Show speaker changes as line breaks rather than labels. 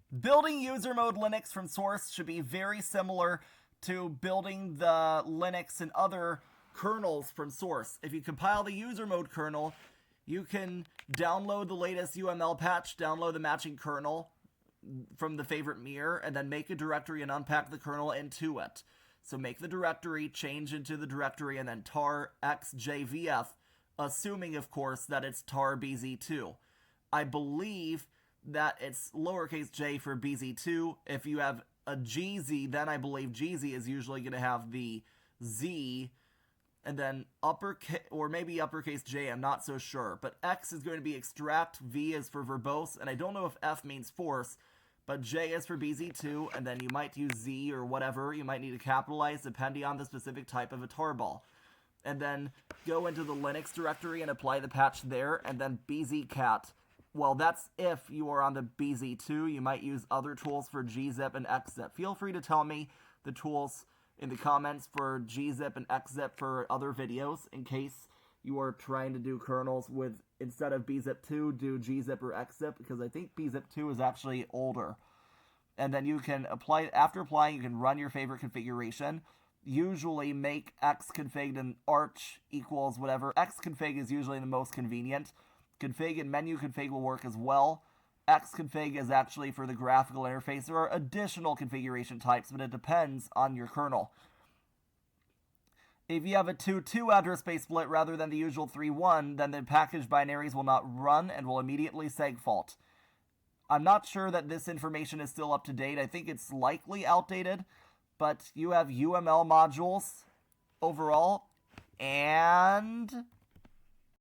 Building user mode Linux from source should be very similar to building the Linux and other kernels from source. If you compile the user mode kernel, you can download the latest UML patch, download the matching kernel from the favorite mirror, and then make a directory and unpack the kernel into it. So make the directory, change into the directory, and then tar xjvf, assuming, of course, that it's tar bz2. I believe that it's lowercase j for bz2. If you have a gz, then I believe gz is usually going to have the z, and then uppercase, or maybe uppercase j, I'm not so sure. But x is going to be extract, v is for verbose, and I don't know if f means force, but j is for bz2, and then you might use z or whatever. You might need to capitalize depending on the specific type of a tarball. And then go into the Linux directory and apply the patch there, and then bzcat. Well, that's if you are on the bz2. You might use other tools for gzip and xzip. Feel free to tell me the tools in the comments for gzip and xzip for other videos, in case you are trying to do kernels with, instead of bzip2, do gzip or xzip, because I think bzip2 is actually older. And then you can apply, after applying, you can run your favorite configuration. Usually make xconfig and arch equals whatever. Xconfig is usually the most convenient. Config and menu config will work as well. Xconfig is actually for the graphical interface. There are additional configuration types, but it depends on your kernel. If you have a 2-2 address space split rather than the usual 3-1, then the package binaries will not run and will immediately segfault. I'm not sure that this information is still up to date. I think it's likely outdated, but you have UML modules overall, and